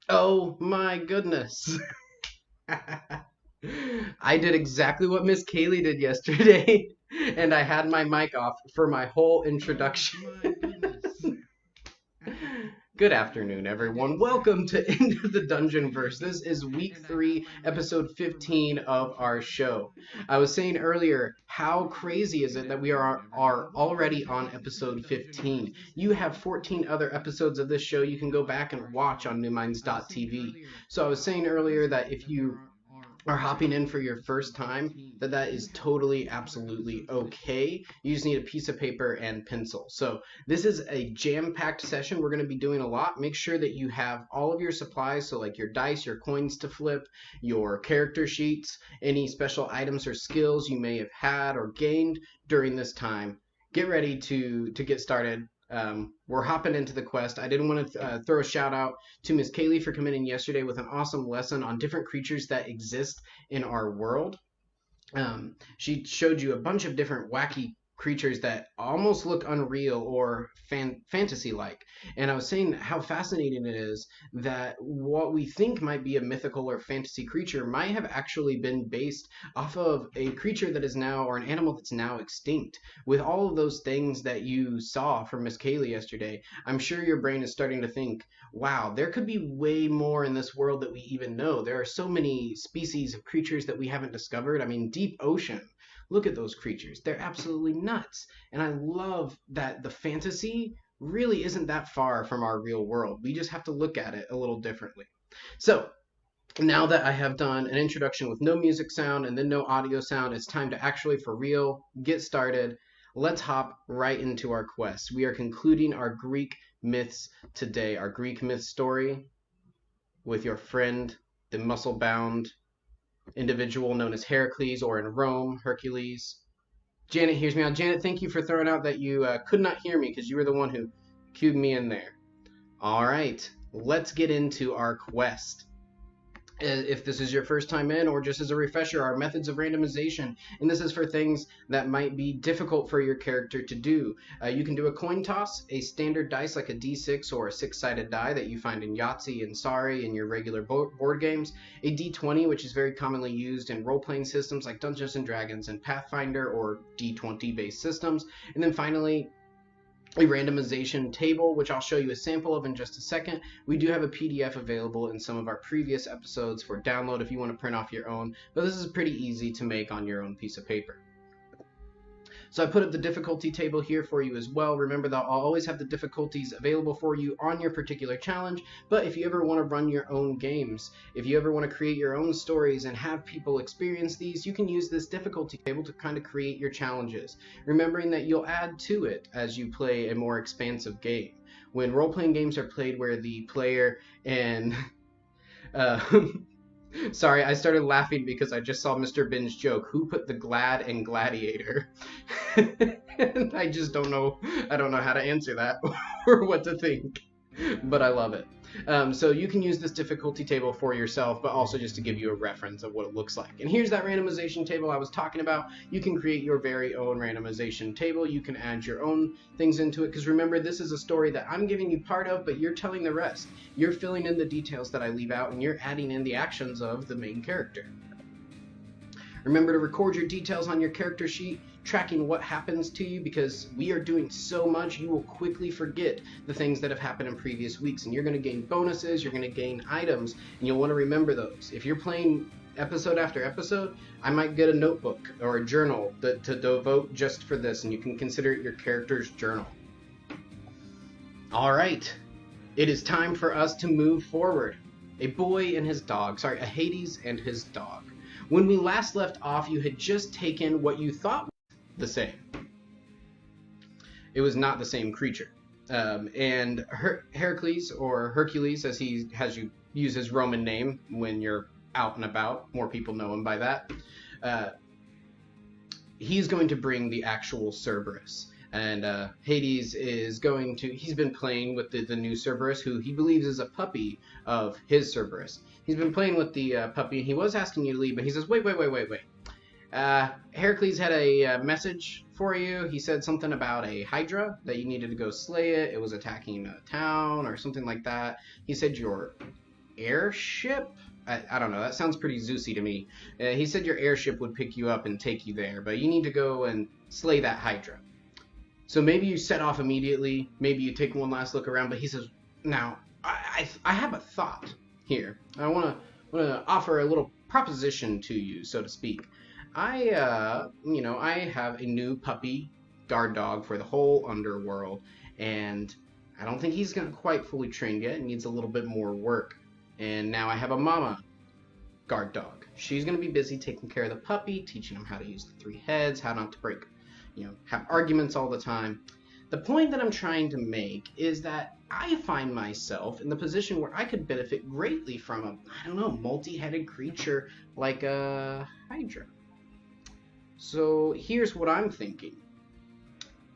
Oh my goodness. I did exactly what Miss Kaylee did yesterday, and I had my mic off for my whole introduction. Oh my goodness. Good afternoon, everyone. Welcome to Into the Dungeon Verse. This is week 3, episode 15 of our show. I was saying earlier, how crazy is it that we are already on episode 15? You have 14 other episodes of this show you can go back and watch on newminds.tv. So I was saying earlier that if you are hopping in for your first time, that is totally, absolutely okay. You just need a piece of paper and pencil. So this is a jam-packed session. We're going to be doing a lot. Make sure that you have all of your supplies, so like your dice, your coins to flip, your character sheets, any special items or skills you may have had or gained during this time. Get ready to get started. We're hopping into the quest. I didn't want to throw a shout out to Miss Kaylee for coming in yesterday with an awesome lesson on different creatures that exist in our world. She showed you a bunch of different wacky creatures that almost look unreal or fantasy like. And I was saying how fascinating it is that what we think might be a mythical or fantasy creature might have actually been based off of a creature that is now, or an animal that's now extinct. With all of those things that you saw from Miss Kaylee yesterday, I'm sure your brain is starting to think, wow, there could be way more in this world that we even know. There are so many species of creatures that we haven't discovered. I mean, deep ocean. Look at those creatures. They're absolutely nuts. And I love that the fantasy really isn't that far from our real world. We just have to look at it a little differently. So, now that I have done an introduction with no music sound and then no audio sound, it's time to actually, for real, get started. Let's hop right into our quest. We are concluding our Greek myths today, our Greek myth story with your friend, the muscle-bound individual known as Heracles, or in Rome, Hercules. Janet hears me out. Janet, thank you for throwing out that you could not hear me because you were the one who cued me in there. All right, let's get into our quest. If this is your first time in, or just as a refresher, our methods of randomization, and this is for things that might be difficult for your character to do. You can do a coin toss, a standard dice like a d6 or a six-sided die that you find in Yahtzee and Sorry and your regular board games, a d20, which is very commonly used in role-playing systems like Dungeons & Dragons and Pathfinder or d20-based systems, and then finally a randomization table, which I'll show you a sample of in just a second. We do have a PDF available in some of our previous episodes for download if you want to print off your own, but this is pretty easy to make on your own piece of paper. So I put up the difficulty table here for you as well. Remember that I'll always have the difficulties available for you on your particular challenge, but if you ever want to run your own games, if you ever want to create your own stories and have people experience these, you can use this difficulty table to kind of create your challenges, remembering that you'll add to it as you play a more expansive game. When role-playing games are played where the player and sorry, I started laughing because I just saw Mr. Bin's joke. Who put the glad in gladiator? And I just don't know. I don't know how to answer that or what to think, but I love it. So you can use this difficulty table for yourself, but also just to give you a reference of what it looks like. And here's that randomization table I was talking about. You can create your very own randomization table. You can add your own things into it, because remember, this is a story that I'm giving you part of, but you're telling the rest. You're filling in the details that I leave out, and you're adding in the actions of the main character. Remember to record your details on your character sheet, tracking what happens to you, because we are doing so much, you will quickly forget the things that have happened in previous weeks, and you're going to gain bonuses, you're going to gain items, and you'll want to remember those. If you're playing episode after episode, I might get a notebook or a journal to devote just for this, and you can consider it your character's journal. Alright, it is time for us to move forward. A Hades and his dog. When we last left off, you had just taken what you thought was the same. It was not the same creature. And Heracles, or Hercules, as he has you use his Roman name when you're out and about, more people know him by that, he's going to bring the actual Cerberus. And Hades is going to, he's been playing with the new Cerberus, who he believes is a puppy of his Cerberus. He's been playing with the puppy. He was asking you to leave, but he says, wait. Heracles had a message for you. He said something about a Hydra, that you needed to go slay it. It was attacking a town or something like that. He said your airship? I don't know. That sounds pretty Zeusy to me. He said your airship would pick you up and take you there, but you need to go and slay that Hydra. So maybe you set off immediately. Maybe you take one last look around, but he says, now, I have a thought here. I want to offer a little proposition to you, so to speak. I have a new puppy guard dog for the whole Underworld, and I don't think he's quite fully trained yet. It needs a little bit more work. And now I have a mama guard dog. She's going to be busy taking care of the puppy, teaching him how to use the 3 heads, how not to break, have arguments all the time. The point that I'm trying to make is that I find myself in the position where I could benefit greatly from a, multi-headed creature like a Hydra. So here's what I'm thinking.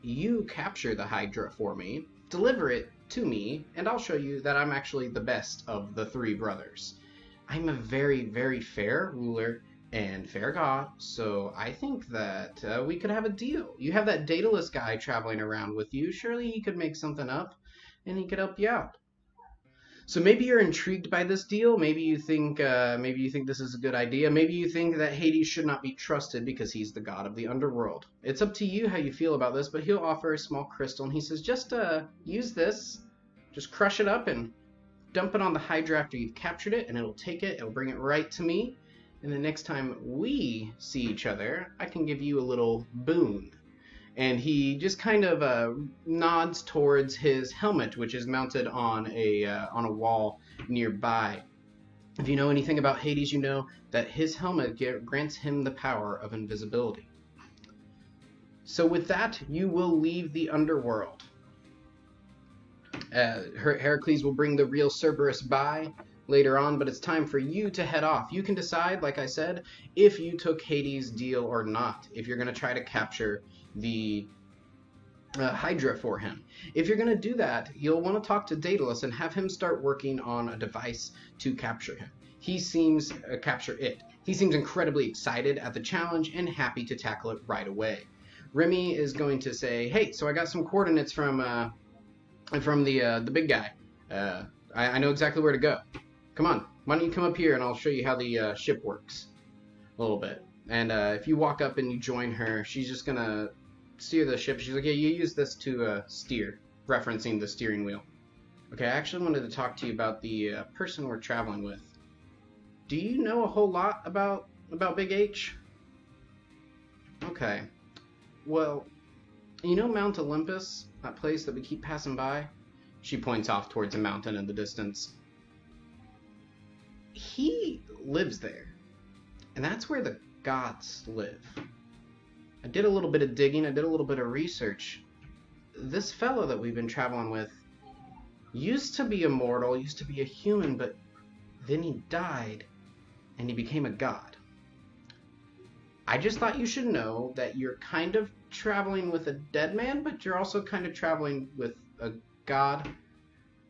You capture the Hydra for me, deliver it to me, and I'll show you that I'm actually the best of the 3 brothers. I'm a very, very fair ruler and fair god, so I think that we could have a deal. You have that Daedalus guy traveling around with you. Surely he could make something up, and he could help you out. So maybe you're intrigued by this deal. Maybe you think this is a good idea. Maybe you think that Hades should not be trusted because he's the god of the Underworld. It's up to you how you feel about this, but he'll offer a small crystal, and he says, just use this, just crush it up and dump it on the Hydra after you've captured it, and it'll take it, it'll bring it right to me, and the next time we see each other, I can give you a little boon. And he just kind of nods towards his helmet, which is mounted on a wall nearby. If you know anything about Hades, you know that his helmet grants him the power of invisibility. So with that, you will leave the Underworld. Heracles will bring the real Cerberus by later on, but it's time for you to head off. You can decide, like I said, if you took Hades' deal or not, if you're going to try to capture the Hydra for him. If you're going to do that, you'll want to talk to Daedalus and have him start working on a device to capture him. He seems incredibly excited at the challenge and happy to tackle it right away. Remy is going to say, hey, so I got some coordinates from the big guy. I know exactly where to go. Come on, why don't you come up here and I'll show you how the ship works a little bit. And if you walk up and you join her, she's just going to steer the ship. She's like, yeah, you use this to steer, referencing the steering wheel. Okay, I actually wanted to talk to you about the person we're traveling with. Do you know a whole lot about Big H? Okay. Well, you know Mount Olympus, that place that we keep passing by? She points off towards a mountain in the distance. He lives there, and that's where the gods live. I did a little bit of digging, I did a little bit of research. This fellow that we've been traveling with used to be immortal, used to be a human, but then he died, and he became a god. I just thought you should know that you're kind of traveling with a dead man, but you're also kind of traveling with a god.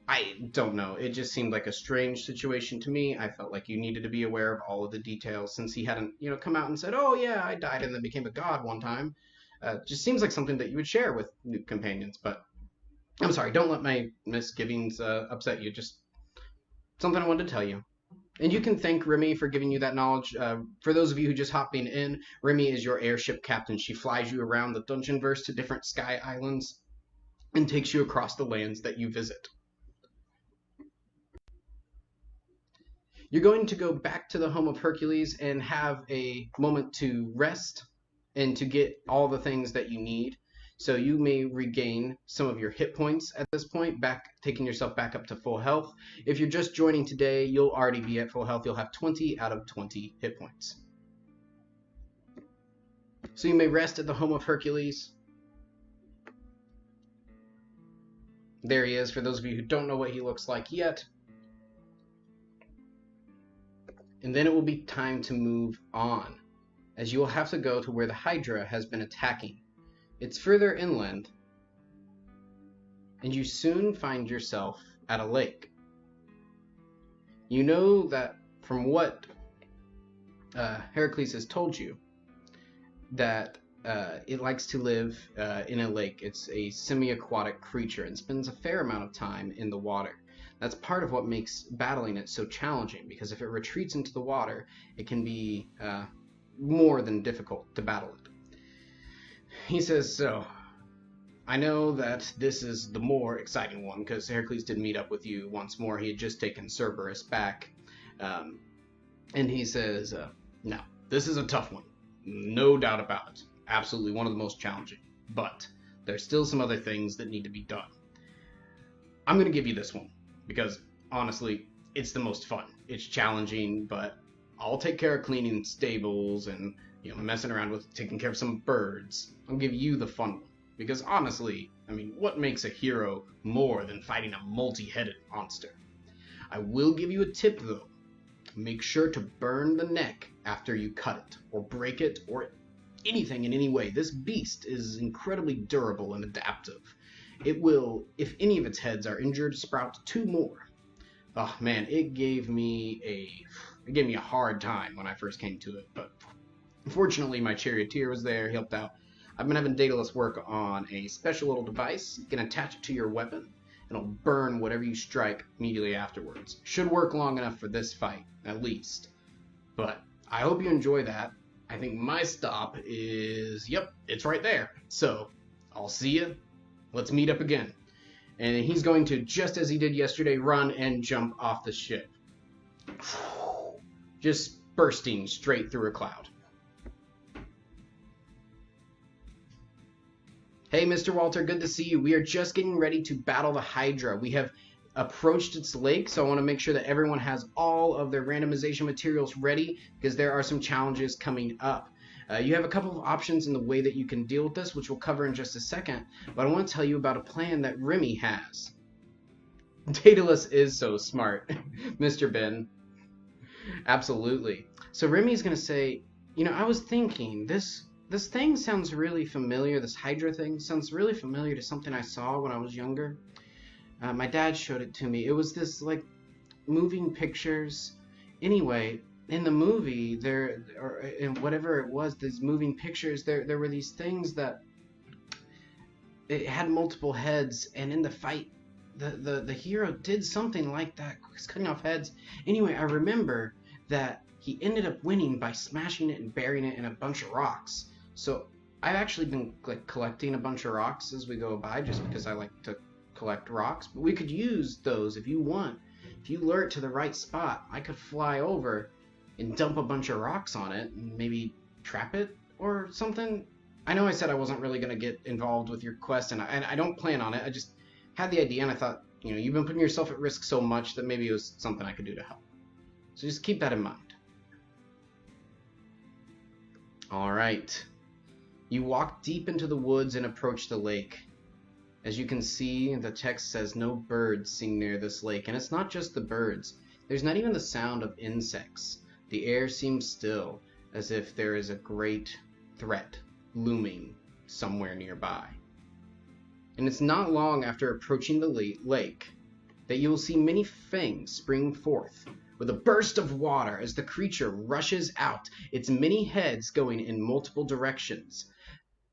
I don't know. It just seemed like a strange situation to me. I felt like you needed to be aware of all of the details since he hadn't, come out and said, "Oh yeah, I died and then became a god one time." Just seems like something that you would share with new companions. But I'm sorry. Don't let my misgivings upset you. Just something I wanted to tell you. And you can thank Remy for giving you that knowledge. For those of you who just hopping in, Remy is your airship captain. She flies you around the Dungeonverse to different sky islands and takes you across the lands that you visit. You're going to go back to the home of Hercules and have a moment to rest and to get all the things that you need. So you may regain some of your hit points at this point, taking yourself back up to full health. If you're just joining today, you'll already be at full health. You'll have 20 out of 20 hit points. So you may rest at the home of Hercules. There he is, for those of you who don't know what he looks like yet. And then it will be time to move on, as you will have to go to where the Hydra has been attacking. It's further inland, and you soon find yourself at a lake. You know that from what Heracles has told you, that it likes to live in a lake. It's a semi-aquatic creature and spends a fair amount of time in the water. That's part of what makes battling it so challenging, because if it retreats into the water, it can be more than difficult to battle it. He says, "So, I know that this is the more exciting one, because Heracles did meet up with you once more. He had just taken Cerberus back." And he says, "No, this is a tough one. No doubt about it. Absolutely one of the most challenging. But there's still some other things that need to be done. I'm going to give you this one, because honestly, it's the most fun. It's challenging, but I'll take care of cleaning stables and messing around with taking care of some birds. I'll give you the fun one, because honestly, what makes a hero more than fighting a multi-headed monster? I will give you a tip though. Make sure to burn the neck after you cut it, or break it, or anything in any way. This beast is incredibly durable and adaptive. It will, if any of its heads are injured, sprout 2 more. Oh man, it gave me a hard time when I first came to it, but fortunately my charioteer was there, helped out. I've been having Daedalus work on a special little device. You can attach it to your weapon, and it'll burn whatever you strike immediately afterwards. Should work long enough for this fight, at least. But I hope you enjoy that. I think my stop is, it's right there. So, I'll see you. Let's meet up again." And he's going to, just as he did yesterday, run and jump off the ship. Just bursting straight through a cloud. "Hey, Mr. Walter, good to see you. We are just getting ready to battle the Hydra. We have approached its lake, so I want to make sure that everyone has all of their randomization materials ready, because there are some challenges coming up. You have a couple of options in the way that you can deal with this, which we'll cover in just a second, but I want to tell you about a plan that Remy has." Daedalus is so smart, Mr. Ben. Absolutely. So Remy's going to say, I was thinking, this thing sounds really familiar. This Hydra thing sounds really familiar to something I saw when I was younger. My dad showed it to me. It was this, moving pictures. Anyway, in the movie, in whatever it was, these moving pictures, there were these things that it had multiple heads, and in the fight, the hero did something like that, cutting off heads. Anyway, I remember that he ended up winning by smashing it and burying it in a bunch of rocks. So I've actually been collecting a bunch of rocks as we go by, just because I like to collect rocks. But we could use those if you want. If you lure it to the right spot, I could fly over and dump a bunch of rocks on it and maybe trap it or something. I know I said I wasn't really going to get involved with your quest, and I don't plan on it. I just had the idea, and I thought, you know, you've been putting yourself at risk so much that maybe it was something I could do to help. So just keep that in mind. All right. You walk deep into the woods and approach the lake. As you can see, the text says no birds sing near this lake, and it's not just the birds. There's not even the sound of insects. The air seems still, as if there is a great threat looming somewhere nearby. And it's not long after approaching the lake that you will see many fangs spring forth with a burst of water as the creature rushes out, its many heads going in multiple directions,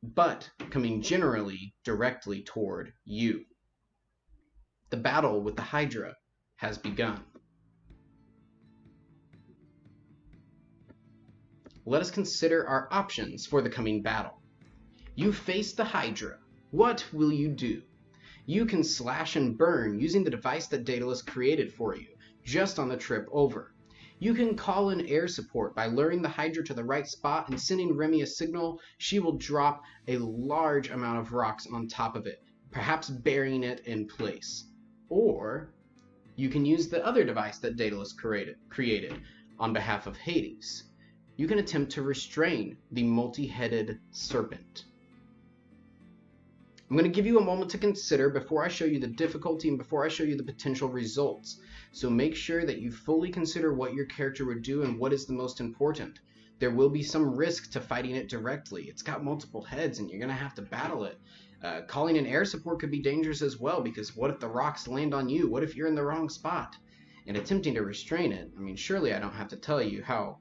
but coming generally directly toward you. The battle with the Hydra has begun. Let us consider our options for the coming battle. You face the Hydra. What will you do? You can slash and burn using the device that Daedalus created for you, just on the trip over. You can call in air support by luring the Hydra to the right spot and sending Remy a signal. She will drop a large amount of rocks on top of it, perhaps burying it in place. Or you can use the other device that Daedalus created on behalf of Hades. You can attempt to restrain the multi-headed serpent. I'm going to give you a moment to consider before I show you the difficulty and before I show you the potential results. So make sure that you fully consider what your character would do and what is the most important. There will be some risk to fighting it directly. It's got multiple heads and you're going to have to battle it. Calling in air support could be dangerous as well, because what if the rocks land on you? What if you're in the wrong spot? And attempting to restrain it, I mean, surely I don't have to tell you how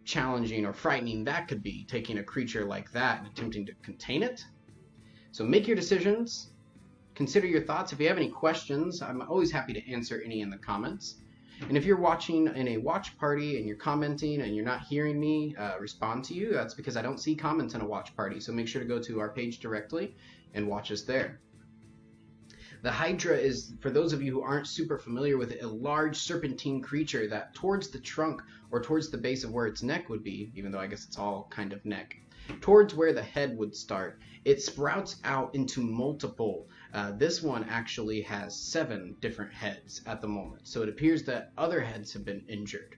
challenging or frightening that could be, taking a creature like that and attempting to contain it. So make your decisions, consider your thoughts. If you have any questions, I'm always happy to answer any in the comments. And if you're watching in a watch party and you're commenting and you're not hearing me respond to you, that's because I don't see comments in a watch party. So make sure to go to our page directly and watch us there. The Hydra is, for those of you who aren't super familiar with it, a large serpentine creature that towards the trunk or towards the base of where its neck would be, even though I guess it's all kind of neck, towards where the head would start, it sprouts out into multiple. This one actually has 7 different heads at the moment, so it appears that other heads have been injured.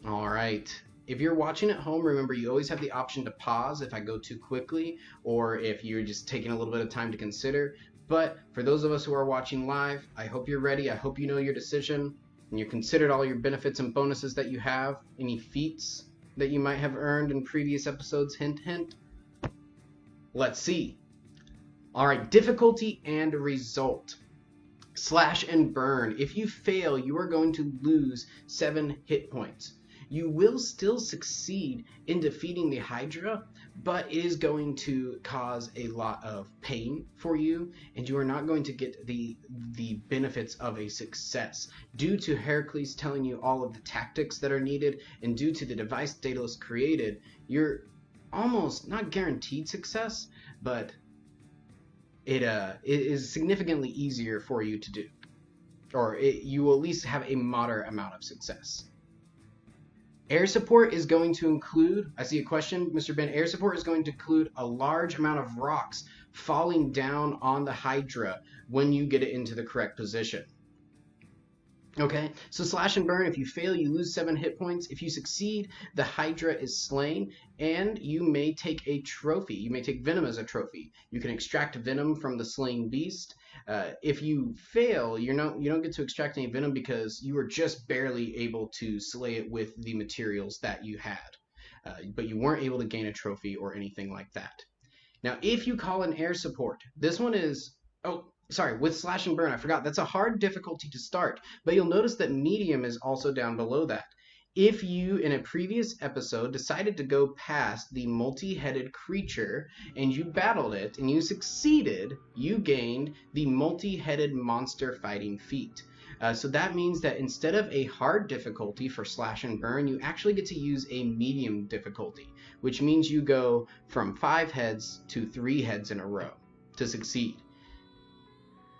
Alright, if you're watching at home, remember you always have the option to pause if I go too quickly, or if you're just taking a little bit of time to consider. But for those of us who are watching live, I hope you're ready, I hope you know your decision, and you've considered all your benefits and bonuses that you have, any feats that you might have earned in previous episodes, hint hint. Let's see. Alright, difficulty and result. Slash and burn. If you fail, you are going to lose 7 hit points. You will still succeed in defeating the Hydra, but it is going to cause a lot of pain for you, and you are not going to get the benefits of a success. Due to Heracles telling you all of the tactics that are needed, and due to the device Daedalus created, you're almost not guaranteed success, but it is significantly easier for you to do. Or you will at least have a moderate amount of success. Air support is going to include, I see a question, Mr. Ben, air support is going to include a large amount of rocks falling down on the Hydra when you get it into the correct position. Okay, so slash and burn, if you fail, you lose 7 hit points. If you succeed, the Hydra is slain, and you may take a trophy. You may take venom as a trophy. You can extract venom from the slain beast. If you fail, you don't get to extract any venom because you were just barely able to slay it with the materials that you had. But you weren't able to gain a trophy or anything like that. Now, if you call in air support, this one is... with slash and burn, I forgot. That's a hard difficulty to start, but you'll notice that medium is also down below that. If you, in a previous episode, decided to go past the multi-headed creature and you battled it and you succeeded, you gained the multi-headed monster fighting feat. So that means that instead of a hard difficulty for slash and burn, you actually get to use a medium difficulty, which means you go from 5 heads to 3 heads in a row to succeed.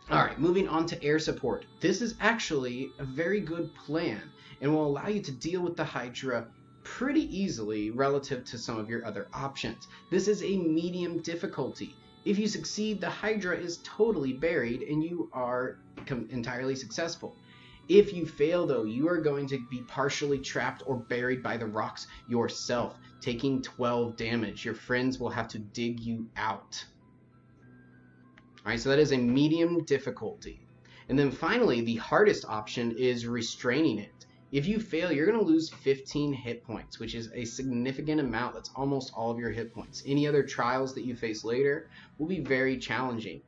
Alright, moving on to air support. This is actually a very good plan and will allow you to deal with the Hydra pretty easily relative to some of your other options. This is a medium difficulty. If you succeed, the Hydra is totally buried and you are entirely successful. If you fail, though, you are going to be partially trapped or buried by the rocks yourself, taking 12 damage. Your friends will have to dig you out. Alright, so that is a medium difficulty. And then finally, the hardest option is restraining it. If you fail, you're going to lose 15 hit points, which is a significant amount. That's almost all of your hit points. Any other trials that you face later will be very challenging.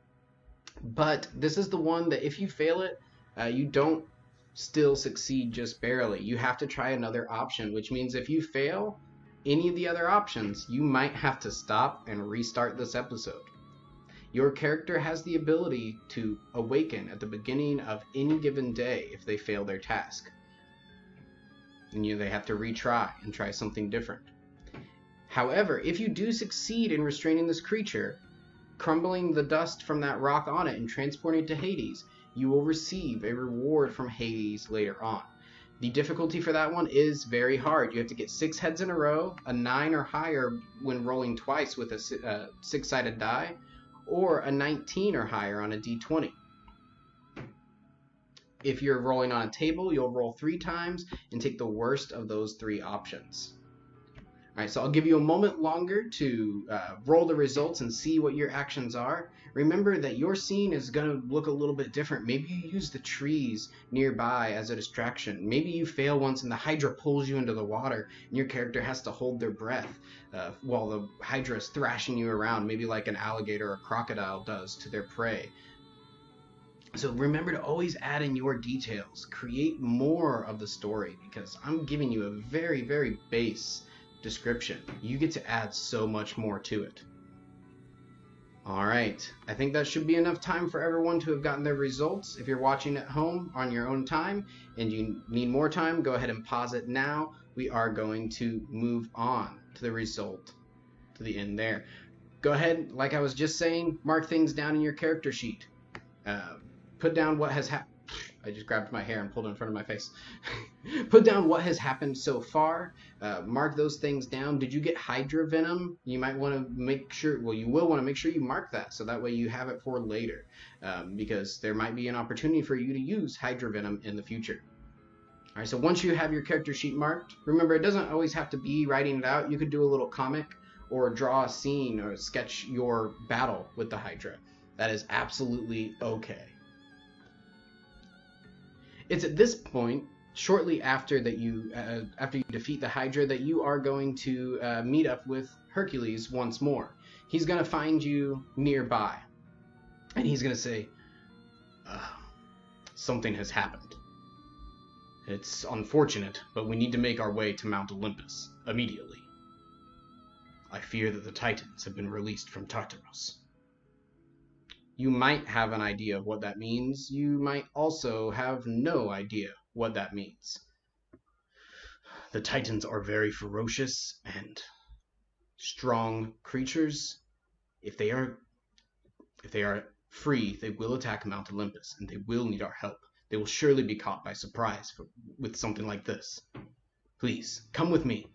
But this is the one that if you fail it, you don't still succeed just barely. You have to try another option, which means if you fail any of the other options, you might have to stop and restart this episode. Your character has the ability to awaken at the beginning of any given day if they fail their task. And they have to retry and try something different. However, if you do succeed in restraining this creature, crumbling the dust from that rock on it and transporting it to Hades, you will receive a reward from Hades later on. The difficulty for that one is very hard. You have to get 6 heads in a row, a 9 or higher when rolling twice with a 6-sided die, or a 19 or higher on a d20. If you're rolling on a table, you'll roll 3 times and take the worst of those 3 options. Alright, so I'll give you a moment longer to roll the results and see what your actions are. Remember that your scene is going to look a little bit different. Maybe you use the trees nearby as a distraction. Maybe you fail once and the Hydra pulls you into the water and your character has to hold their breath while the Hydra is thrashing you around, maybe like an alligator or crocodile does to their prey. So remember to always add in your details. Create more of the story because I'm giving you a very, very base description. You get to add so much more to it. Alright, I think that should be enough time for everyone to have gotten their results. If you're watching at home on your own time and you need more time, go ahead and pause it now. We are going to move on to the result, to the end there. Go ahead, like I was just saying, mark things down in your character sheet. Put down what has happened. I just grabbed my hair and pulled it in front of my face. Put down what has happened so far. Mark those things down. Did you get Hydra venom? You might want to make sure, well, you will want to make sure you mark that so that way you have it for later. Because there might be an opportunity for you to use Hydra venom in the future. Alright, so once you have your character sheet marked, remember it doesn't always have to be writing it out. You could do a little comic or draw a scene or sketch your battle with the Hydra. That is absolutely okay. It's at this point, shortly after you defeat the Hydra, that you are going to meet up with Hercules once more. He's going to find you nearby, and he's going to say, something has happened. It's unfortunate, but we need to make our way to Mount Olympus immediately. I fear that the Titans have been released from Tartarus. You might have an idea of what that means. You might also have no idea what that means. The Titans are very ferocious and strong creatures. If they are free, they will attack Mount Olympus, and they will need our help. They will surely be caught by surprise with something like this. Please, come with me.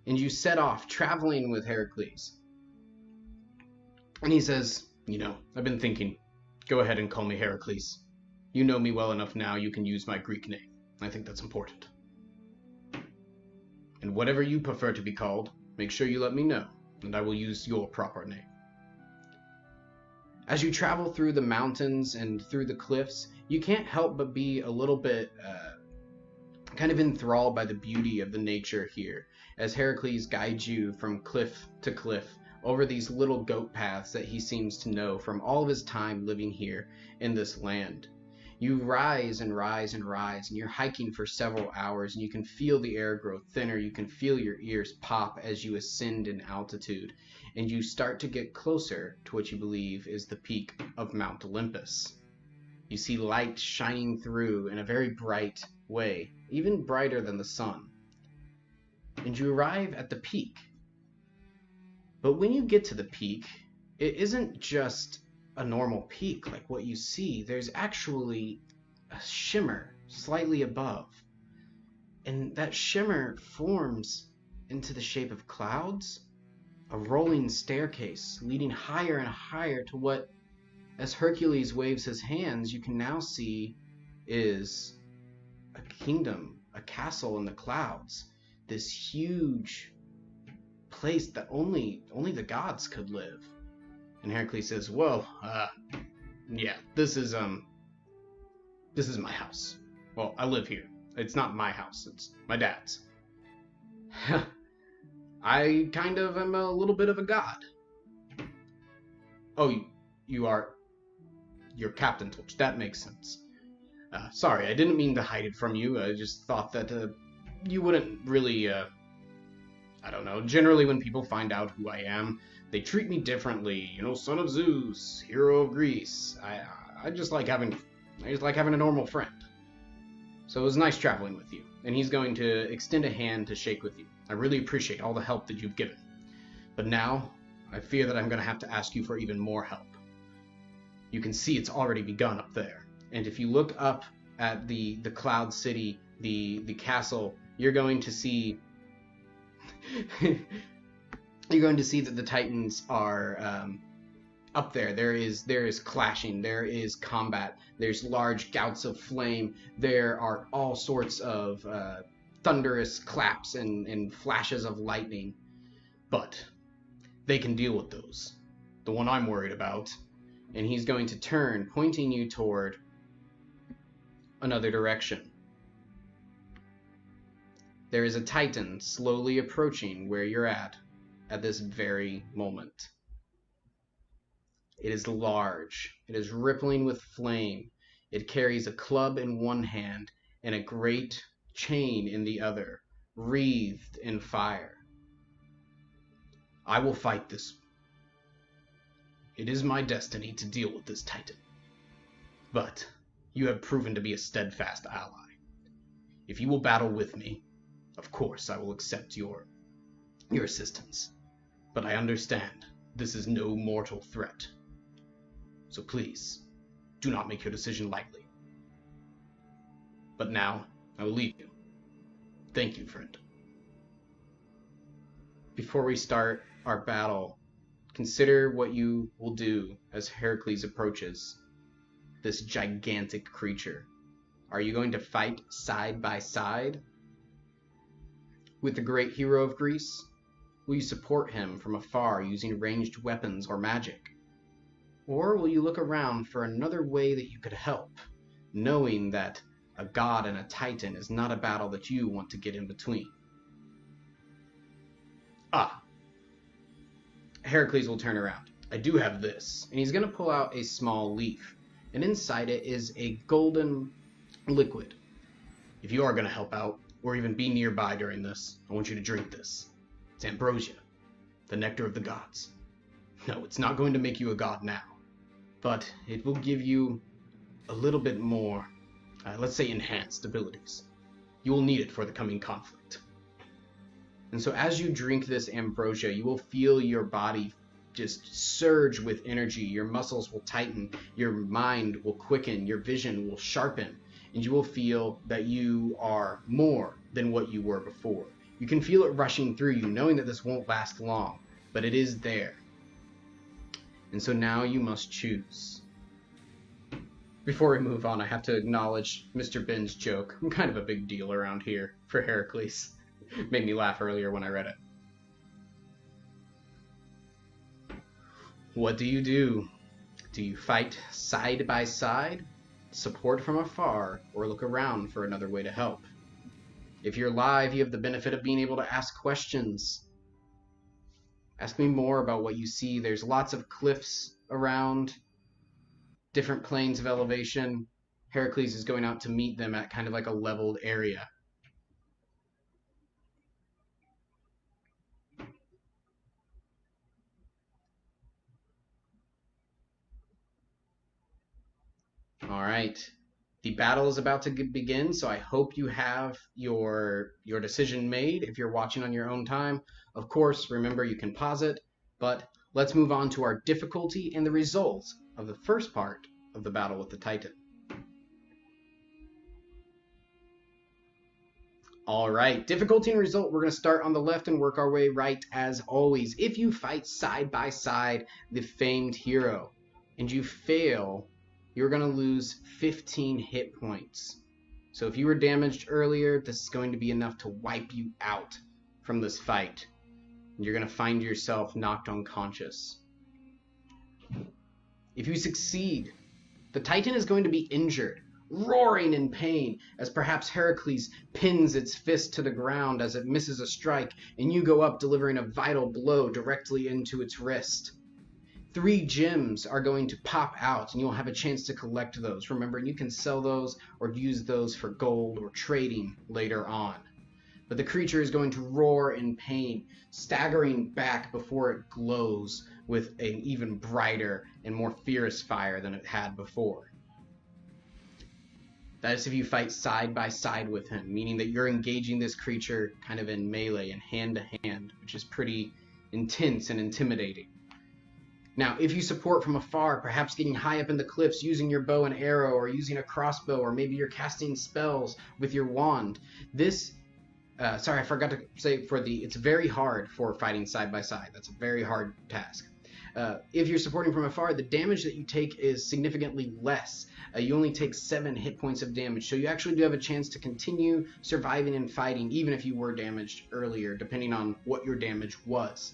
And you set off, traveling with Heracles. And he says, you know, I've been thinking. Go ahead and call me Heracles. You know me well enough now, you can use my Greek name. I think that's important. And whatever you prefer to be called, make sure you let me know, and I will use your proper name. As you travel through the mountains and through the cliffs, you can't help but be a little bit kind of enthralled by the beauty of the nature here, as Heracles guides you from cliff to cliff, over these little goat paths that he seems to know from all of his time living here in this land. You rise and rise and rise, and you're hiking for several hours, and you can feel the air grow thinner. You can feel your ears pop as you ascend in altitude, and you start to get closer to what you believe is the peak of Mount Olympus. You see light shining through in a very bright way, even brighter than the sun. And you arrive at the peak. But when you get to the peak, it isn't just a normal peak like what you see. There's actually a shimmer slightly above. And that shimmer forms into the shape of clouds, a rolling staircase leading higher and higher to what, as Hercules waves his hands, you can now see is a kingdom, a castle in the clouds, this huge place that only the gods could live. And Hercules says, "Well, yeah, this is my house. Well, I live here. It's not my house, it's my dad's. I kind of am a little bit of a god." "Oh, you're Captain Torch. That makes sense. Sorry, I didn't mean to hide it from you. I just thought that you wouldn't really, I don't know. Generally, when people find out who I am, they treat me differently. You know, son of Zeus, hero of Greece. I just like having a normal friend. So it was nice traveling with you." And he's going to extend a hand to shake with you. "I really appreciate all the help that you've given. But now, I fear that I'm going to have to ask you for even more help. You can see it's already begun up there. And if you look up at the Cloud City, the castle, you're going to see that the Titans are up there. There is clashing, there is combat, there's large gouts of flame, there are all sorts of thunderous claps and flashes of lightning. But they can deal with those. The one I'm worried about," and he's going to turn, pointing you toward another direction. There is a Titan slowly approaching where you're at this very moment. It is large. It is rippling with flame. It carries a club in one hand and a great chain in the other, wreathed in fire. "I will fight this. It is my destiny to deal with this Titan. But you have proven to be a steadfast ally. If you will battle with me, of course I will accept your assistance. But I understand this is no mortal threat. So please, do not make your decision lightly. But now, I will leave you. Thank you, friend." Before we start our battle, consider what you will do as Heracles approaches this gigantic creature. Are you going to fight side by side with the great hero of Greece? Will you support him from afar using ranged weapons or magic? Or will you look around for another way that you could help, knowing that a god and a titan is not a battle that you want to get in between? Heracles will turn around. "I do have this." And he's going to pull out a small leaf. And inside it is a golden liquid. "If you are going to help out, or even be nearby during this, I want you to drink this. It's ambrosia, the nectar of the gods. No, it's not going to make you a god now, but it will give you a little bit more, let's say, enhanced abilities. You will need it for the coming conflict." And so as you drink this ambrosia, you will feel your body just surge with energy. Your muscles will tighten, your mind will quicken, your vision will sharpen, and you will feel that you are more than what you were before. You can feel it rushing through you, knowing that this won't last long, but it is there. And so now you must choose. Before we move on, I have to acknowledge Mr. Ben's joke. I'm kind of a big deal around here for Heracles. Made me laugh earlier when I read it. What do you do? Do you fight side by side, support from afar, or look around for another way to help? If you're live, you have the benefit of being able to ask questions. Ask me more about what you see. There's lots of cliffs around, different planes of elevation. Heracles is going out to meet them at kind of like a leveled area. All right, the battle is about to begin, so I hope you have your decision made if you're watching on your own time. Of course, remember you can pause it, but let's move on to our difficulty and the results of the first part of the battle with the Titan. All right, difficulty and result. We're going to start on the left and work our way right as always. If you fight side by side the famed hero and you fail, you're going to lose 15 hit points. So if you were damaged earlier, this is going to be enough to wipe you out from this fight. You're going to find yourself knocked unconscious. If you succeed, the Titan is going to be injured, roaring in pain as perhaps Heracles pins its fist to the ground as it misses a strike and you go up delivering a vital blow directly into its wrist. 3 gems are going to pop out and you'll have a chance to collect those. Remember, you can sell those or use those for gold or trading later on. But the creature is going to roar in pain, staggering back before it glows with an even brighter and more fierce fire than it had before. That is if you fight side by side with him, meaning that you're engaging this creature kind of in melee and hand to hand, which is pretty intense and intimidating. Now, if you support from afar, perhaps getting high up in the cliffs using your bow and arrow or using a crossbow, or maybe you're casting spells with your wand, this sorry, I forgot to say it's very hard for fighting side by side. That's a very hard task. If you're supporting from afar, the damage that you take is significantly less. You only take 7 hit points of damage, so you actually do have a chance to continue surviving and fighting, even if you were damaged earlier, depending on what your damage was.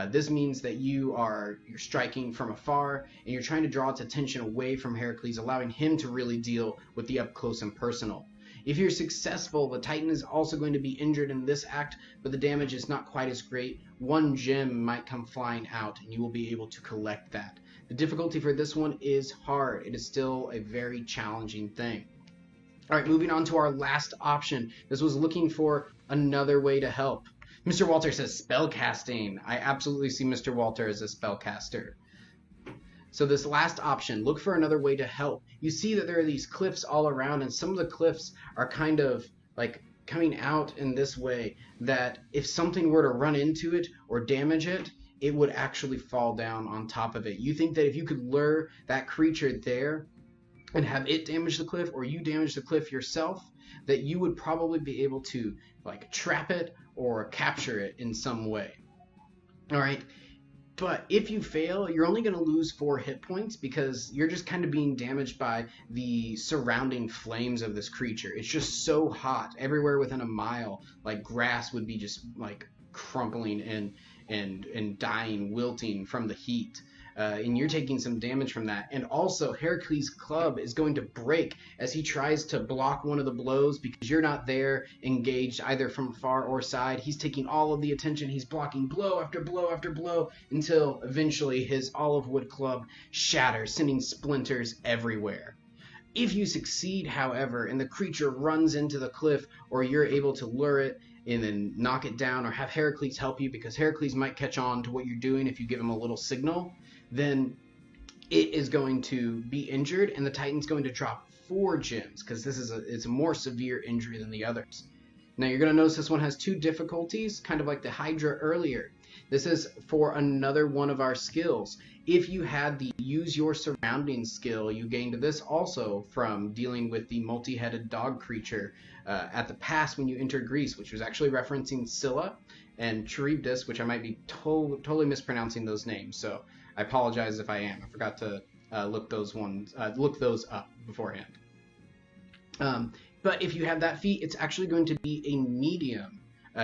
This means that you're striking from afar, and you're trying to draw its attention away from Heracles, allowing him to really deal with the up close and personal. If you're successful, the Titan is also going to be injured in this act, but the damage is not quite as great. 1 gem might come flying out, and you will be able to collect that. The difficulty for this one is hard. It is still a very challenging thing. All right, moving on to our last option. This was looking for another way to help. Mr. Walter says spellcasting. I absolutely see Mr. Walter as a spellcaster. So this last option, look for another way to help. You see that there are these cliffs all around, and some of the cliffs are kind of like coming out in this way that if something were to run into it or damage it, it would actually fall down on top of it. You think that if you could lure that creature there and have it damage the cliff, or you damage the cliff yourself, that you would probably be able to like trap it or capture it in some way. All right. But if you fail, you're only going to lose 4 hit points because you're just kind of being damaged by the surrounding flames of this creature. It's just so hot. Everywhere within a mile, like grass would be just like crumpling and dying, wilting from the heat. And you're taking some damage from that. And also, Heracles' club is going to break as he tries to block one of the blows because you're not there engaged either from far or side. He's taking all of the attention. He's blocking blow after blow after blow until eventually his olive wood club shatters, sending splinters everywhere. If you succeed, however, and the creature runs into the cliff, or you're able to lure it and then knock it down, or have Heracles help you because Heracles might catch on to what you're doing if you give him a little signal, then it is going to be injured, and the Titan's going to drop 4 gems because it's a more severe injury than the others. Now you're going to notice this one has 2 difficulties, kind of like the Hydra earlier. This is for another one of our skills. If you had the use your surroundings skill, you gained this also from dealing with the multi-headed dog creature at the pass when you entered Greece, which was actually referencing Scylla and Charybdis, which I might be totally mispronouncing those names. So I apologize if I am. I forgot to look those up beforehand. But if you have that feat, it's actually going to be a medium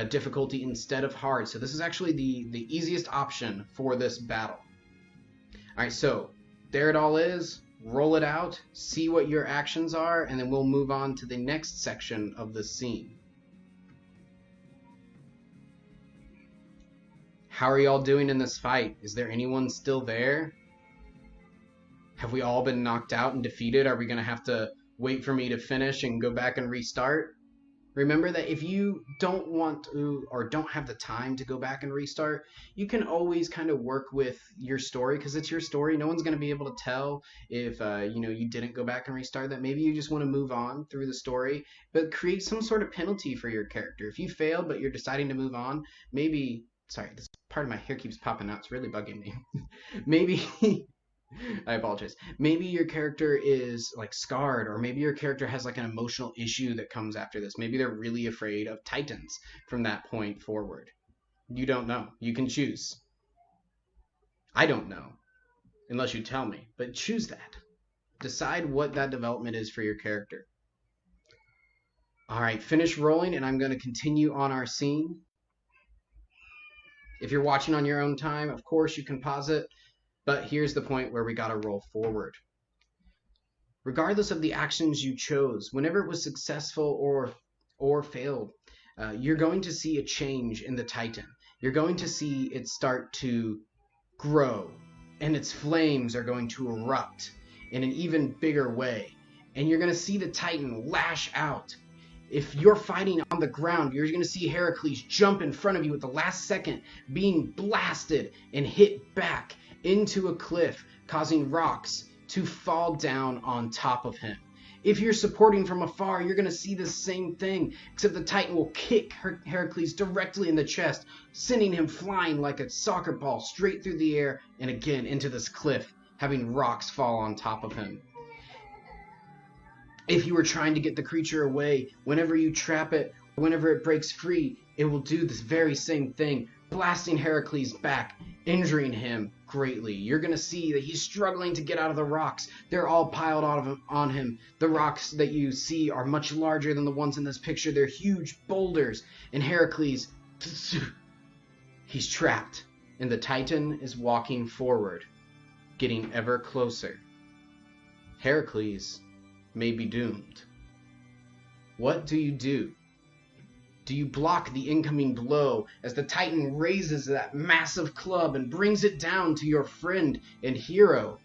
difficulty instead of hard. So this is actually the easiest option for this battle. All right, so there it all is. Roll it out, see what your actions are, and then we'll move on to the next section of the scene. How are y'all doing in this fight? Is there anyone still there? Have we all been knocked out and defeated? Are we going to have to wait for me to finish and go back and restart? Remember that if you don't want to or don't have the time to go back and restart, you can always kind of work with your story because it's your story. No one's going to be able to tell if you didn't go back and restart that. Maybe you just want to move on through the story, but create some sort of penalty for your character. If you failed but you're deciding to move on, maybe... Sorry, this part of my hair keeps popping out. It's really bugging me. Maybe I apologize. Maybe your character is like scarred, or maybe your character has like an emotional issue that comes after this. Maybe they're really afraid of titans from that point forward. You don't know. You can choose. I don't know, unless you tell me. But choose that. Decide what that development is for your character. All right, finish rolling, and I'm going to continue on our scene. If you're watching on your own time, of course, you can pause it. But here's the point where we got to roll forward. Regardless of the actions you chose, whenever it was successful or failed, you're going to see a change in the Titan. You're going to see it start to grow, and its flames are going to erupt in an even bigger way. And you're going to see the Titan lash out. If you're fighting on the ground, you're going to see Heracles jump in front of you at the last second, being blasted and hit back into a cliff, causing rocks to fall down on top of him. If you're supporting from afar, you're going to see the same thing, except the Titan will kick Heracles directly in the chest, sending him flying like a soccer ball straight through the air and again into this cliff, having rocks fall on top of him. If you were trying to get the creature away, whenever you trap it, whenever it breaks free, it will do this very same thing, blasting Heracles back, injuring him greatly. You're going to see that he's struggling to get out of the rocks. They're all piled on him. The rocks that you see are much larger than the ones in this picture. They're huge boulders. And Heracles, he's trapped. And the Titan is walking forward, getting ever closer. Heracles may be doomed. What do you do? Do you block the incoming blow as the Titan raises that massive club and brings it down to your friend and hero?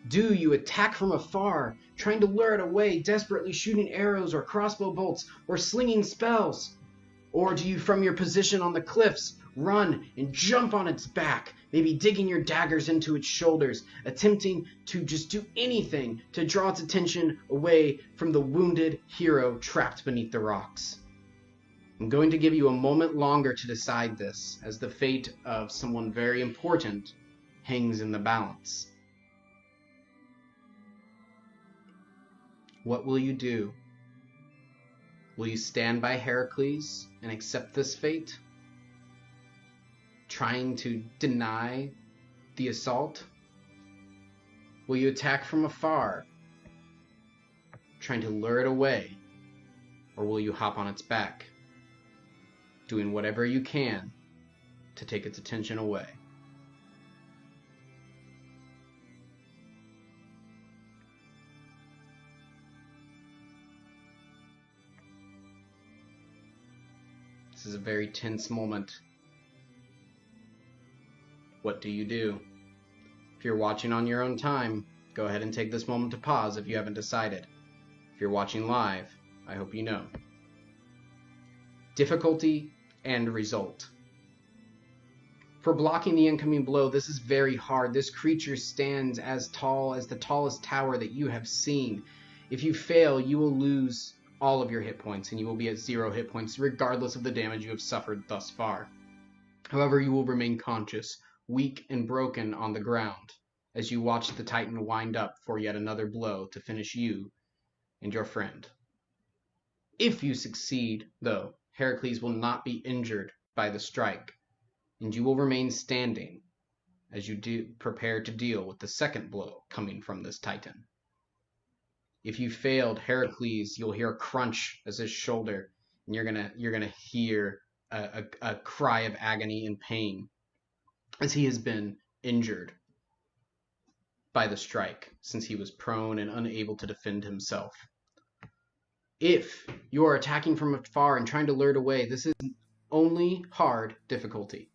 Do you attack from afar, trying to lure it away, desperately shooting arrows or crossbow bolts or slinging spells? Or do you, from your position on the cliffs, run and jump on its back, maybe digging your daggers into its shoulders, attempting to just do anything to draw its attention away from the wounded hero trapped beneath the rocks? I'm going to give you a moment longer to decide this, as the fate of someone very important hangs in the balance. What will you do? Will you stand by Heracles and accept this fate, trying to deny the assault? Will you attack from afar, trying to lure it away? Or will you hop on its back, doing whatever you can to take its attention away? This is a very tense moment. What do you do? If you're watching on your own time, go ahead and take this moment to pause if you haven't decided. If you're watching live, I hope you know. Difficulty and result. For blocking the incoming blow, this is very hard. This creature stands as tall as the tallest tower that you have seen. If you fail, you will lose all of your hit points, and you will be at 0 hit points regardless of the damage you have suffered thus far. However, you will remain conscious, weak and broken on the ground, as you watch the Titan wind up for yet another blow to finish you and your friend. If you succeed, though, Heracles will not be injured by the strike, and you will remain standing as you prepare to deal with the second blow coming from this Titan. If you failed, Heracles, you'll hear a crunch as his shoulder, and you're gonna hear a cry of agony and pain as he has been injured by the strike, since he was prone and unable to defend himself. If you are attacking from afar and trying to lure it away, this is only hard difficulty.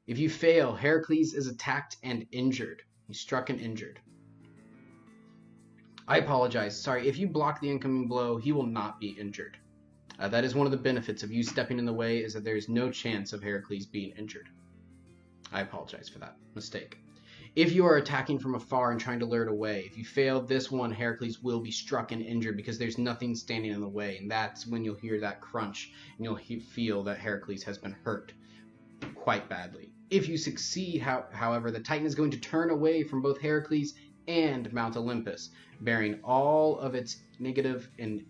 If you fail, Heracles is attacked and injured. He's struck and injured. I apologize. Sorry, if you block the incoming blow, he will not be injured. That is one of the benefits of you stepping in the way, is that there is no chance of Heracles being injured. I apologize for that mistake. If you are attacking from afar and trying to lure it away, if you fail this one, Heracles will be struck and injured because there's nothing standing in the way, and that's when you'll hear that crunch, and you'll feel that Heracles has been hurt quite badly. If you succeed, however, the Titan is going to turn away from both Heracles and Mount Olympus, bearing all of its negative and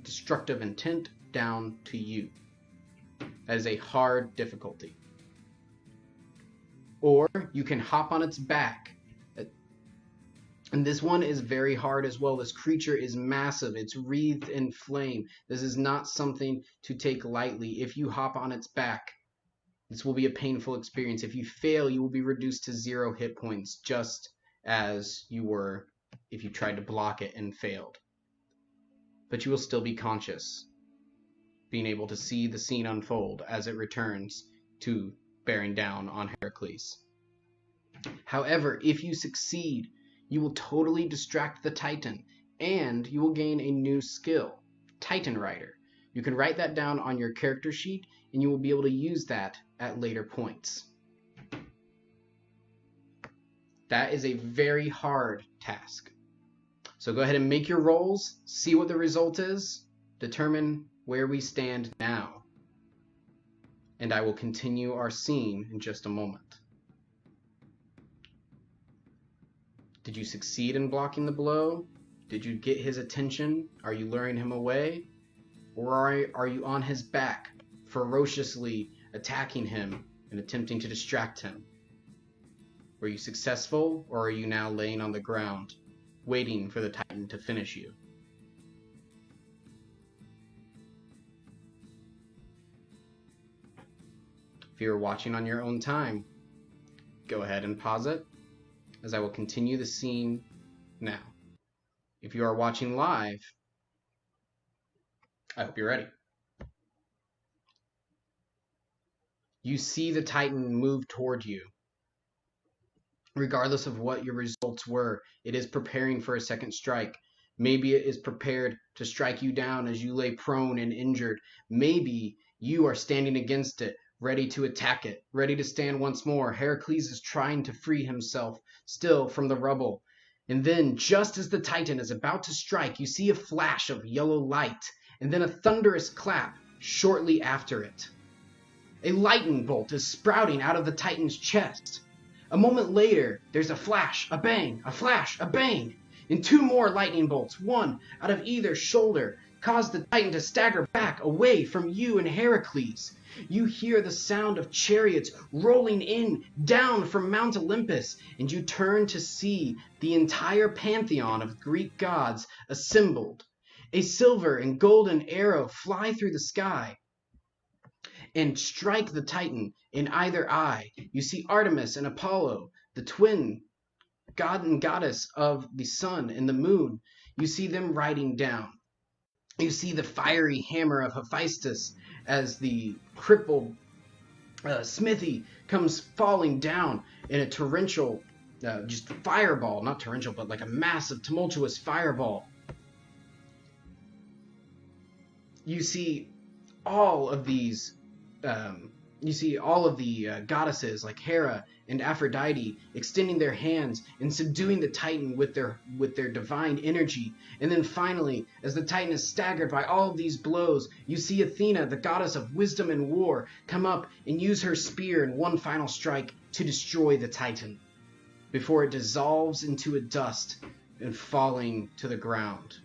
destructive intent down to you. That is a hard difficulty. Or you can hop on its back. And this one is very hard as well. This creature is massive. It's wreathed in flame. This is not something to take lightly. If you hop on its back, this will be a painful experience. If you fail, you will be reduced to 0 hit points, just as you were if you tried to block it and failed. But you will still be conscious, being able to see the scene unfold as it returns to bearing down on Heracles. However, if you succeed, you will totally distract the Titan, and you will gain a new skill, Titan Rider. You can write that down on your character sheet, and you will be able to use that at later points. That is a very hard task. So go ahead and make your rolls, see what the result is, determine where we stand now. And I will continue our scene in just a moment. Did you succeed in blocking the blow? Did you get his attention? Are you luring him away? Or are you on his back, ferociously attacking him and attempting to distract him? Were you successful, or are you now laying on the ground, waiting for the Titan to finish you? If you're watching on your own time, go ahead and pause it, as I will continue the scene now. If you are watching live, I hope you're ready. You see the Titan move toward you. Regardless of what your results were, it is preparing for a second strike. Maybe it is prepared to strike you down as you lay prone and injured. Maybe you are standing against it, ready to attack it, ready to stand once more. Heracles is trying to free himself still from the rubble. And then, just as the Titan is about to strike, you see a flash of yellow light, and then a thunderous clap shortly after it. A lightning bolt is sprouting out of the Titan's chest. A moment later, there's a flash, a bang, a flash, a bang, and 2 more lightning bolts, one out of either shoulder, cause the Titan to stagger back away from you and Heracles. You hear the sound of chariots rolling in, down from Mount Olympus, and you turn to see the entire pantheon of Greek gods assembled. A silver and golden arrow fly through the sky and strike the Titan in either eye. You see Artemis and Apollo, the twin god and goddess of the sun and the moon. You see them riding down. You see the fiery hammer of Hephaestus as the crippled smithy comes falling down in a torrential, just fireball, not torrential, but like a massive, tumultuous fireball. You see all of these goddesses like Hera and Aphrodite extending their hands and subduing the Titan with their divine energy. And then finally, as the Titan is staggered by all of these blows, you see Athena, the goddess of wisdom and war, come up and use her spear in one final strike to destroy the Titan before it dissolves into a dust and falling to the ground.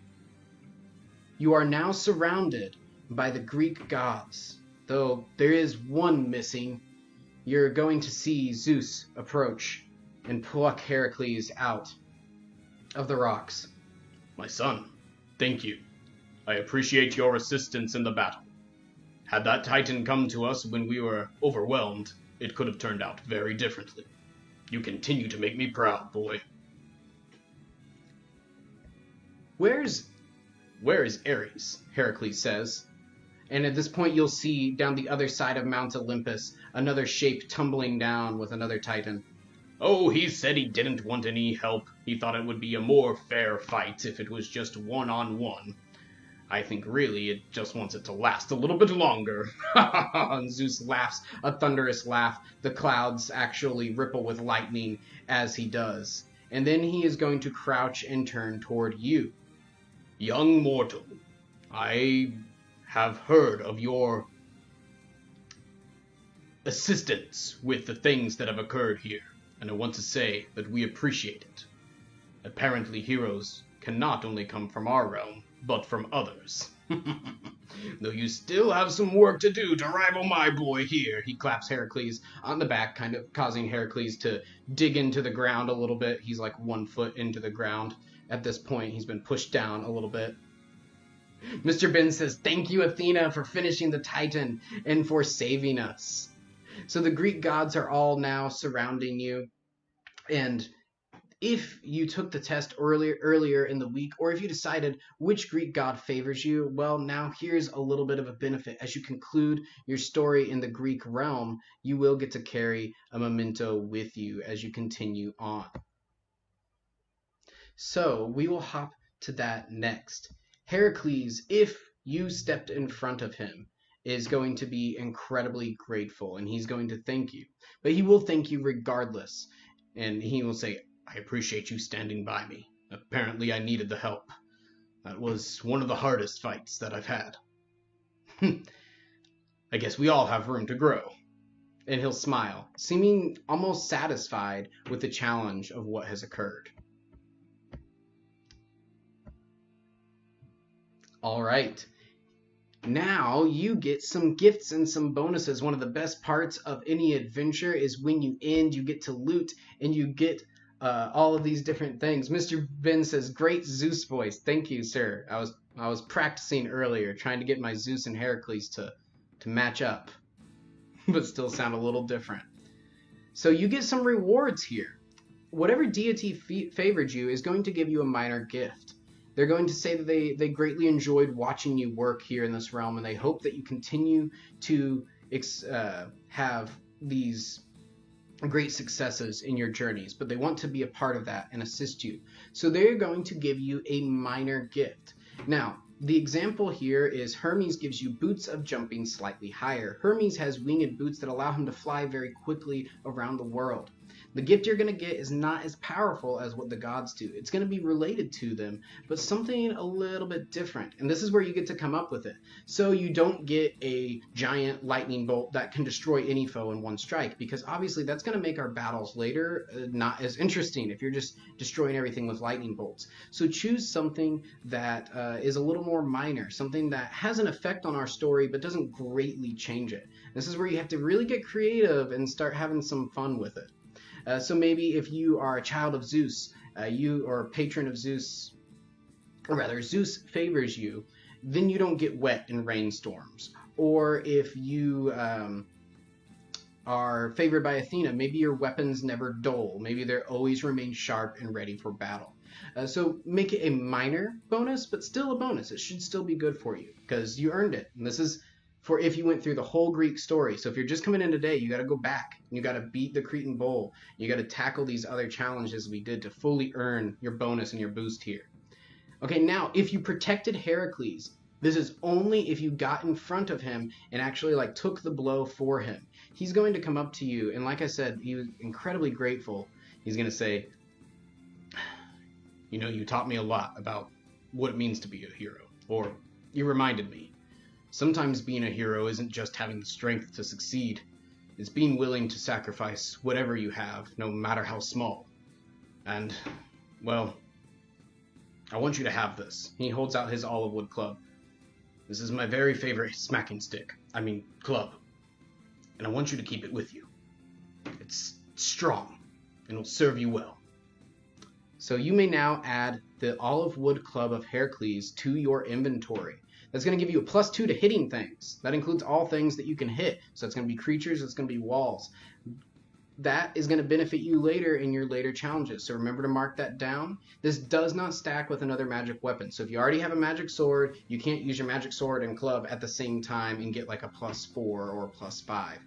You are now surrounded by the Greek gods, though there is one missing. You're going to see Zeus approach and pluck Heracles out of the rocks. My son, thank you. I appreciate your assistance in the battle. Had that Titan come to us when we were overwhelmed, it could have turned out very differently. You continue to make me proud, boy. Where is Ares? Heracles says. And at this point, you'll see down the other side of Mount Olympus, another shape tumbling down with another Titan. Oh, he said he didn't want any help. He thought it would be a more fair fight if it was just one-on-one. I think really it just wants it to last a little bit longer. And Zeus laughs, a thunderous laugh. The clouds actually ripple with lightning as he does. And then he is going to crouch and turn toward you. Young mortal, I have heard of your assistance with the things that have occurred here, and I want to say that we appreciate it. Apparently heroes can not only come from our realm, but from others. Though you still have some work to do to rival my boy here. He claps Heracles on the back, kind of causing Heracles to dig into the ground a little bit. He's like 1 foot into the ground at this point. He's been pushed down a little bit. Mr. Ben says, "Thank you, Athena, for finishing the Titan and for saving us." So the Greek gods are all now surrounding you. And if you took the test earlier in the week, or if you decided which Greek god favors you, well, now here's a little bit of a benefit. As you conclude your story in the Greek realm, you will get to carry a memento with you as you continue on. So we will hop to that next. Heracles, if you stepped in front of him, is going to be incredibly grateful, and he's going to thank you. But he will thank you regardless, and he will say, "I appreciate you standing by me. Apparently I needed the help. That was one of the hardest fights that I've had. I guess we all have room to grow." And he'll smile, seeming almost satisfied with the challenge of what has occurred. All right. Now you get some gifts and some bonuses. One of the best parts of any adventure is when you end, you get to loot and you get all of these different things. Mr. Ben says, "Great Zeus voice." Thank you, sir. I was practicing earlier, trying to get my Zeus and Heracles to match up, but still sound a little different. So you get some rewards here. Whatever deity favored you is going to give you a minor gift. They're going to say that they greatly enjoyed watching you work here in this realm, and they hope that you continue to have these great successes in your journeys, but they want to be a part of that and assist you. So they're going to give you a minor gift. Now, the example here is Hermes gives you boots of jumping slightly higher. Hermes has winged boots that allow him to fly very quickly around the world. The gift you're going to get is not as powerful as what the gods do. It's going to be related to them, but something a little bit different. And this is where you get to come up with it. So you don't get a giant lightning bolt that can destroy any foe in one strike, because obviously that's going to make our battles later not as interesting if you're just destroying everything with lightning bolts. So choose something that is a little more minor, something that has an effect on our story but doesn't greatly change it. This is where you have to really get creative and start having some fun with it. So maybe if you are a child of Zeus, you are a patron of Zeus, or rather Zeus favors you, then you don't get wet in rainstorms. Or if you are favored by Athena, maybe your weapons never dull. Maybe they always remain sharp and ready for battle. So make it a minor bonus, but still a bonus. It should still be good for you because you earned it. And this is for if you went through the whole Greek story. So if you're just coming in today, you got to go back. You got to beat the Cretan bull. You got to tackle these other challenges we did to fully earn your bonus and your boost here. Okay, now if you protected Heracles, this is only if you got in front of him and actually like took the blow for him. He's going to come up to you, and like I said, he was incredibly grateful. He's going to say, "You know, you taught me a lot about what it means to be a hero," or "You reminded me. Sometimes being a hero isn't just having the strength to succeed. It's being willing to sacrifice whatever you have, no matter how small. And, well, I want you to have this." He holds out his olive wood club. "This is my very favorite smacking stick. Club. And I want you to keep it with you. It's strong, and will serve you well." So you may now add the olive wood club of Heracles to your inventory. That's going to give you a +2 to hitting things. That includes all things that you can hit. So it's going to be creatures, it's going to be walls. That is going to benefit you later in your later challenges. So remember to mark that down. This does not stack with another magic weapon. So if you already have a magic sword, you can't use your magic sword and club at the same time and get like a +4 or a +5.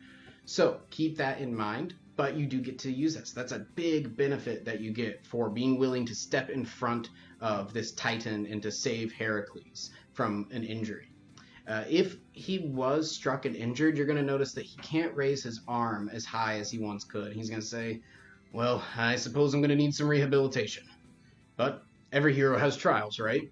So keep that in mind, but you do get to use this. That's a big benefit that you get for being willing to step in front of this Titan and to save Heracles from an injury. If he was struck and injured, you're going to notice that he can't raise his arm as high as he once could. He's going to say, "Well, I suppose I'm going to need some rehabilitation. But every hero has trials, right?"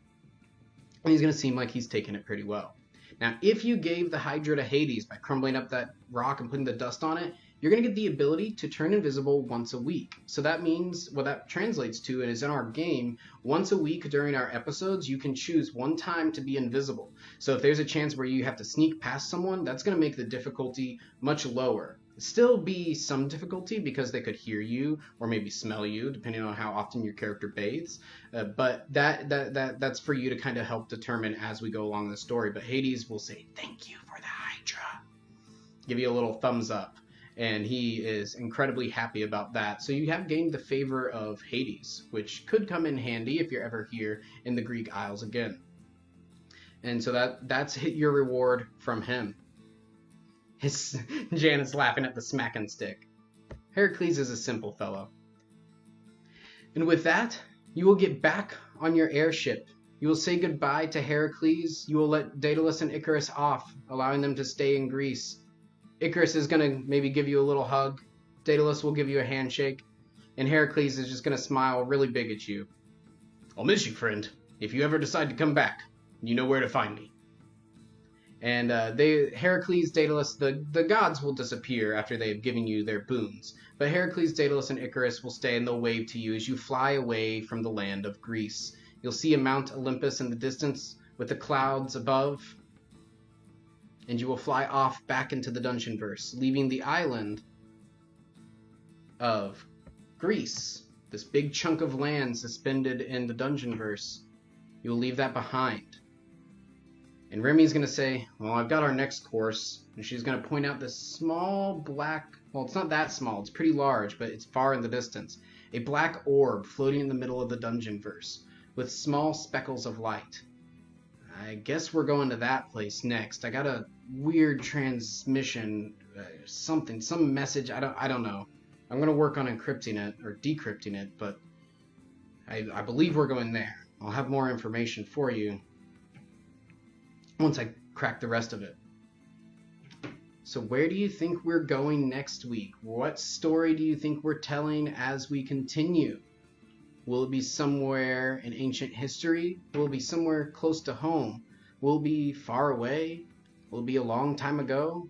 And he's going to seem like he's taking it pretty well. Now, if you gave the Hydra to Hades by crumbling up that rock and putting the dust on it, you're going to get the ability to turn invisible once a week. So that means, what that translates to, and is in our game, once a week during our episodes, you can choose one time to be invisible. So if there's a chance where you have to sneak past someone, that's going to make the difficulty much lower. Still be some difficulty because they could hear you or maybe smell you, depending on how often your character bathes. But that's for you to kind of help determine as we go along the story. But Hades will say, "Thank you for the Hydra." Give you a little thumbs up. And he is incredibly happy about that. So you have gained the favor of Hades, which could come in handy if you're ever here in the Greek Isles again. And so that's your reward from him. Janet's laughing at the smacking stick. Heracles is a simple fellow. And with that, you will get back on your airship. You will say goodbye to Heracles. You will let Daedalus and Icarus off, allowing them to stay in Greece. Icarus is going to maybe give you a little hug. Daedalus will give you a handshake. And Heracles is just going to smile really big at you. "I'll miss you, friend. If you ever decide to come back, you know where to find me." And Heracles, Daedalus, the gods will disappear after they have given you their boons. But Heracles, Daedalus, and Icarus will stay and they'll wave to you as you fly away from the land of Greece. You'll see a Mount Olympus in the distance with the clouds above. And you will fly off back into the Dungeonverse, leaving the island of Greece, this big chunk of land suspended in the Dungeonverse. You will leave that behind. And Remy's going to say, "Well, I've got our next course." And she's going to point out this small black, well, it's not that small, it's pretty large, but it's far in the distance. A black orb floating in the middle of the Dungeonverse with small speckles of light. I guess we're going to that place next. I got a weird transmission, some message. I don't know. I'm going to work on encrypting it or decrypting it, but I believe we're going there. I'll have more information for you once I crack the rest of it. So where do you think we're going next week? What story do you think we're telling as we continue? Will it be somewhere in ancient history? Will it be somewhere close to home? Will it be far away? Will it be a long time ago?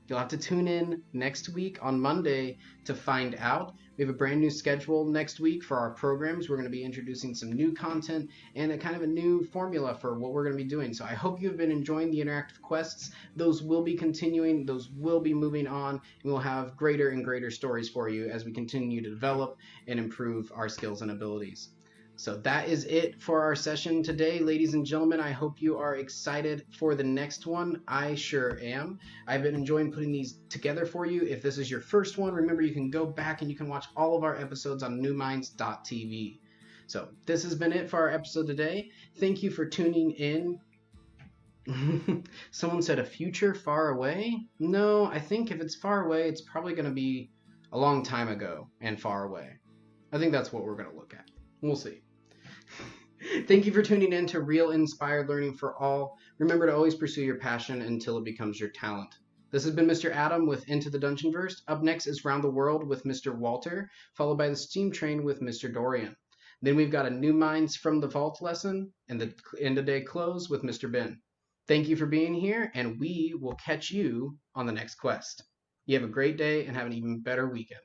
You'll have to tune in next week on Monday to find out. We have a brand new schedule next week for our programs. We're going to be introducing some new content and a kind of a new formula for what we're going to be doing. So I hope you've been enjoying the interactive quests. Those will be continuing. Those will be moving on. And we'll have greater and greater stories for you as we continue to develop and improve our skills and abilities. So that is it for our session today, ladies and gentlemen. I hope you are excited for the next one. I sure am. I've been enjoying putting these together for you. If this is your first one, remember you can go back and you can watch all of our episodes on newminds.tv. So this has been it for our episode today. Thank you for tuning in. Someone said a future far away? No, I think if it's far away, it's probably going to be a long time ago and far away. I think that's what we're going to look at. We'll see. Thank you for tuning in to Real Inspired Learning for All. Remember to always pursue your passion until it becomes your talent. This has been Mr. Adam with Into the Dungeonverse. Up next is Round the World with Mr. Walter, followed by the Steam Train with Mr. Dorian. Then we've got a New Minds from the Vault lesson and the End of Day Close with Mr. Ben. Thank you for being here, and we will catch you on the next quest. You have a great day and have an even better weekend.